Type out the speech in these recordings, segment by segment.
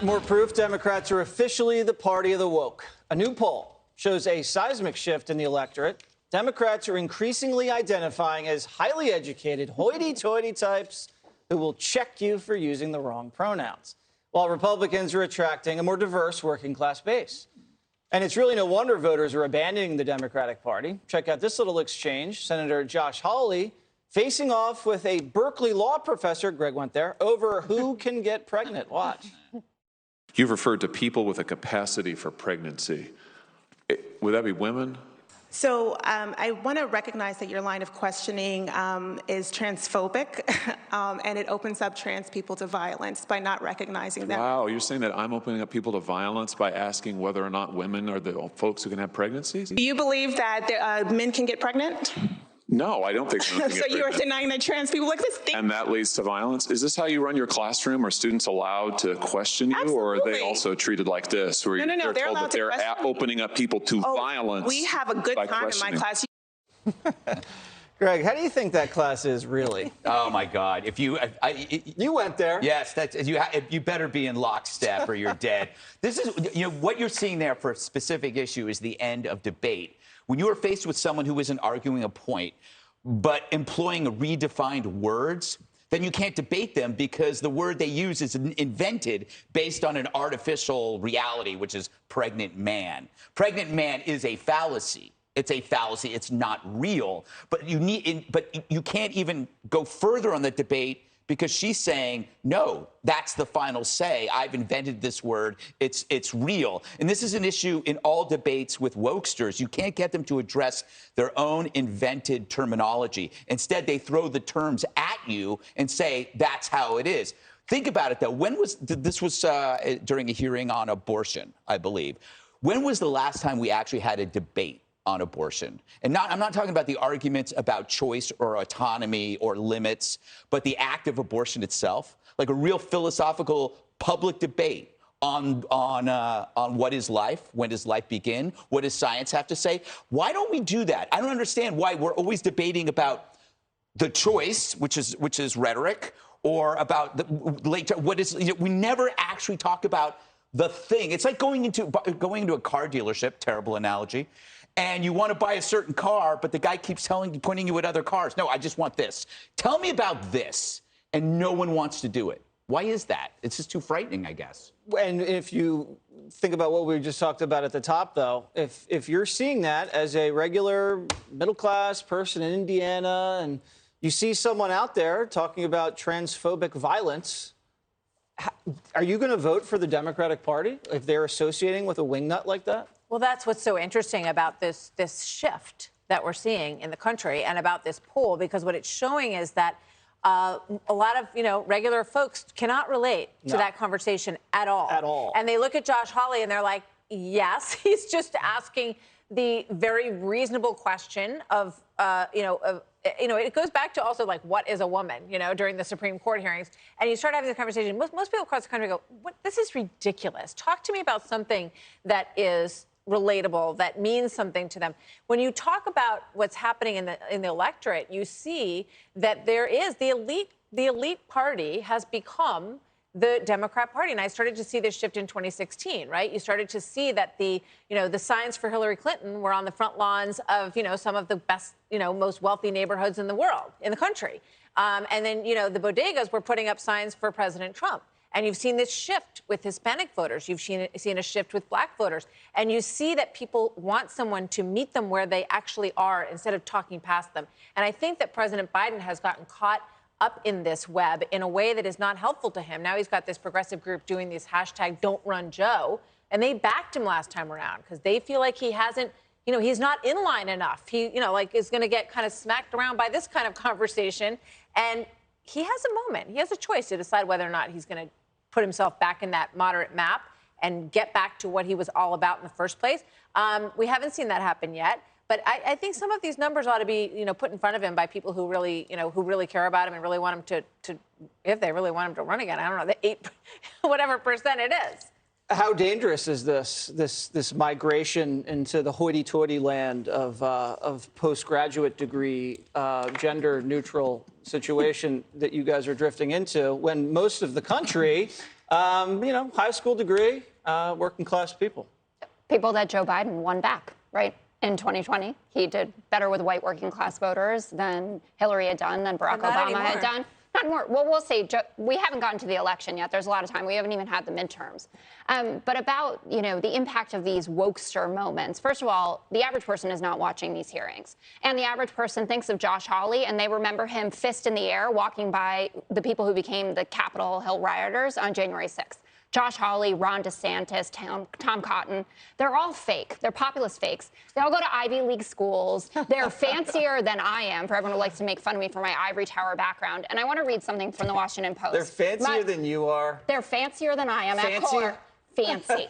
More proof Democrats are officially the party of the woke. A new poll shows a seismic shift in the electorate. Democrats are increasingly identifying as highly educated, hoity-toity types who will check you for using the wrong pronouns, while Republicans are attracting a more diverse working-class base. And it's really no wonder voters are abandoning the Democratic Party. Check out this little exchange. Senator Josh Hawley facing off with a Berkeley law professor, Greg went there, over who can get pregnant. Watch. You've referred to people with a capacity for pregnancy. Would that be women? So I want to recognize that your line of questioning is transphobic, and it opens up trans people to violence by not recognizing that. Wow, you're saying that I'm opening up people to violence by asking whether or not women are the folks who can have pregnancies? Do you believe that men can get pregnant? No, I don't think so. So you are denying that trans people like this thing? And that leads to violence? Is this how you run your classroom? Are students allowed to question you? Absolutely. Or are they also treated like this? Where No, they're told that they're opening up people to violence? We have a good time in my class. Greg, how do you think that class is really? Oh my God! If you you went there, yes, that's you better be in lockstep or you're dead. This is what you're seeing there for a specific issue is the end of debate. When you are faced with someone who isn't arguing a point, but employing redefined words, then you can't debate them because the word they use is invented based on an artificial reality, which is pregnant man. Pregnant man is a fallacy. It's a fallacy. It's not real. But you can't even go further on the debate because she's saying, no, that's the final say. I've invented this word. It's real. And this is an issue in all debates with wokesters. You can't get them to address their own invented terminology. Instead, they throw the terms at you and say, that's how it is. Think about it, though. This was during a hearing on abortion, I believe. When was the last time we actually had a debate on abortion? And I'm not talking about the arguments about choice or autonomy or limits, but the act of abortion itself, like a real philosophical public debate on what is life, when does life begin, what does science have to say? Why don't we do that? I don't understand why we're always debating about the choice, which is rhetoric, or about we never actually talk about the thing. It's like going into a car dealership, terrible analogy, and you want to buy a certain car, but the guy keeps pointing you at other cars. No, I just want this. Tell me about this. And no one wants to do it. Why is that? It's just too frightening, I guess. And if you think about what we just talked about at the top, though, if you're seeing that as a regular middle-class person in Indiana and you see someone out there talking about transphobic violence, are you going to vote for the Democratic Party if they're associating with a wingnut like that? Well, that's what's so interesting about this shift that we're seeing in the country and about this poll, because what it's showing is that a lot of, regular folks cannot relate to that conversation at all. At all. And they look at Josh Hawley and they're like, yes, he's just asking the very reasonable question of, it goes back to also like, what is a woman, during the Supreme Court hearings. And you start having this conversation. Most people across the country go, this is ridiculous. Talk to me about something that is relatable, that means something to them. When you talk about what's happening in the electorate, you see that there is the elite party has become the Democrat Party. And I started to see this shift in 2016, right? You started to see that the signs for Hillary Clinton were on the front lawns of, some of the best, most wealthy neighborhoods in the world, in the country. And then, the bodegas were putting up signs for President Trump. And you've seen this shift with Hispanic voters. You've seen a shift with black voters. And you see that people want someone to meet them where they actually are instead of talking past them. And I think that President Biden has gotten caught up in this web in a way that is not helpful to him. Now he's got this progressive group doing this hashtag Don't Run Joe. And they backed him last time around because they feel like he hasn't, he's not in line enough. He, is going to get kind of smacked around by this kind of conversation. And he has a moment. He has a choice to decide whether or not he's going to put himself back in that moderate map and get back to what he was all about in the first place. We haven't seen that happen yet. But I think some of these numbers ought to be, put in front of him by people who really, who really care about him and really want him to, if they really want him to run again. I don't know, the 8, whatever percent it is. How dangerous is this migration into the hoity-toity land of postgraduate degree, gender-neutral situation that you guys are drifting into, when most of the country High school degree, working class people. People that Joe Biden won back, right? In 2020, he did better with white working class voters than Hillary had done, than Barack Obama had done. Not more. Well, we'll see. We haven't gotten to the election yet. There's a lot of time. We haven't even had the midterms. But about, the impact of these wokester moments. First of all, the average person is not watching these hearings. And the average person thinks of Josh Hawley, and they remember him fist in the air walking by the people who became the Capitol Hill rioters on January 6th. Josh Hawley, Ron DeSantis, Tom Cotton, they're all fake. They're populist fakes. They all go to Ivy League schools. They're fancier than I am, for everyone who likes to make fun of me for my ivory tower background. And I want to read something from the Washington Post. They're fancier than you are? They're fancier than I am. Fancier? At core. Fancy.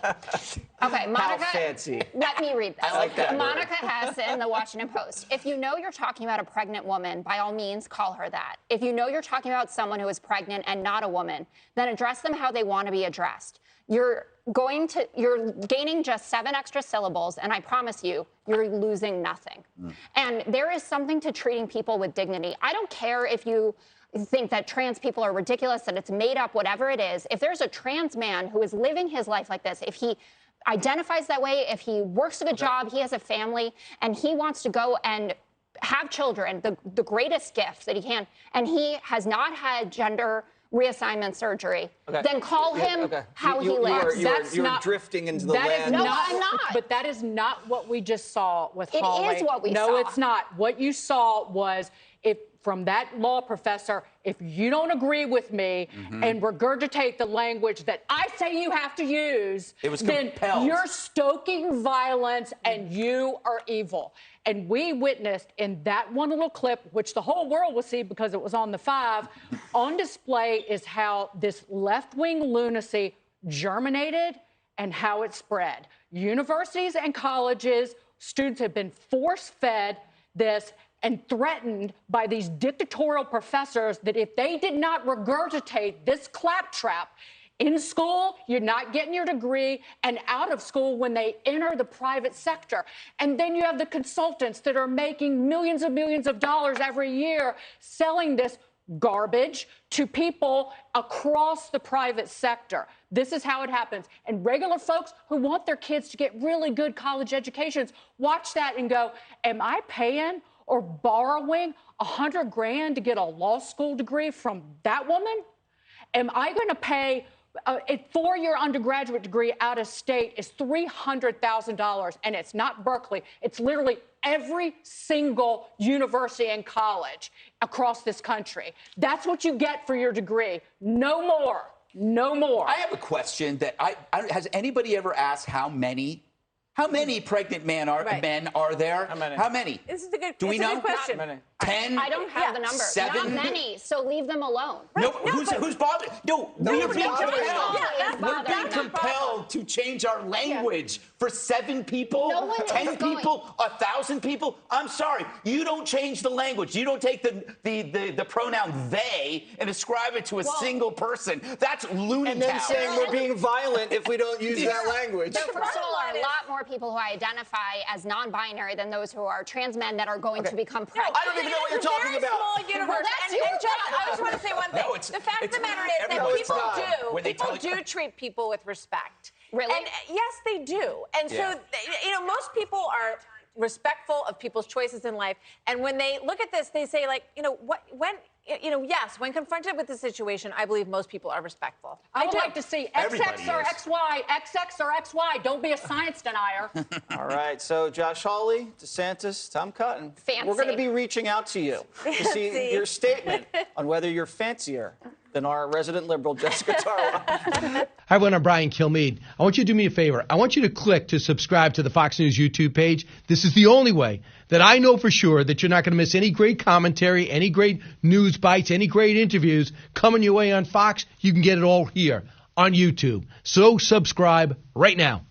Okay, Monica. How fancy? Let me read this. I like that Monica Hassan, the Washington Post. If you know you're talking about a pregnant woman, by all means, call her that. If you know you're talking about someone who is pregnant and not a woman, then address them how they want to be addressed. You're gaining just 7 extra syllables, and I promise you, you're losing nothing. And there is something to treating people with dignity. I don't care if you think that trans people are ridiculous, that it's made up, whatever it is. If there's a trans man who is living his life like this, if he identifies that way, if he works at a job, he has a family, and he wants to go and have children, the greatest gift that he can, and he has not had gender reassignment surgery, then call him how he lives. You're drifting into the land. No, I'm not. But that is not what we just saw with Hawley. It is what we saw. No, it's not. What you saw was, from that law professor, if you don't agree with me and regurgitate the language that I say you have to use, then you're stoking violence and you are evil. And we witnessed in that one little clip, which the whole world will see because it was on the 5, on display is how this left-wing lunacy germinated and how it spread. Universities and colleges, students have been force-fed this and threatened by these dictatorial professors that if they did not regurgitate this claptrap in school, you're not getting your degree, and out of school when they enter the private sector. And then you have the consultants that are making millions of dollars every year selling this garbage to people across the private sector. This is how it happens. And regular folks who want their kids to get really good college educations watch that and go, am I paying or borrowing $100,000 to get a law school degree from that woman? Am I going to pay a 4-year undergraduate degree out of state is $300,000, and it's not Berkeley. It's literally every single university and college across this country. That's what you get for your degree. No more. No more. I have a question that has anybody ever asked how many pregnant men are there? How many? This is a good, Do we know? Good question. How many? 10? I don't have the number. 7? Not many, so leave them alone. No, who's bothered? No, we're being We're being compelled to change our language for 7 people, No one 10 is going. people, 1,000 people. I'm sorry, you don't change the language. You don't take the pronoun they and ascribe it to a single person. That's loony And then town. saying we're being violent if we don't use that language. There, first of all, are a lot more people who identify as non-binary than those who are trans men that are going to become pregnant. I don't even know what you're talking about. Small universe. that's and your Judge, I just want to say one thing. No, the fact of the matter is that everyone's people fine. When they people tell you- do treat people with respect. Really? And yes, they do. And so, most people are respectful of people's choices in life. And when they look at this, they say, yes, when confronted with the situation, I believe most people are respectful. I would like to see Everybody XX or is. XY, XX or XY. Don't be a science denier. All right, so Josh Hawley, DeSantis, Tom Cotton. Fancy. We're going to be reaching out to you to see your statement on whether you're fancier than our resident liberal, Jessica Tarwa. Hi, everyone. I'm Brian Kilmeade. I want you to do me a favor. I want you to click to subscribe to the Fox News YouTube page. This is the only way that I know for sure that you're not going to miss any great commentary, any great news bites, any great interviews coming your way on Fox. You can get it all here on YouTube. So subscribe right now.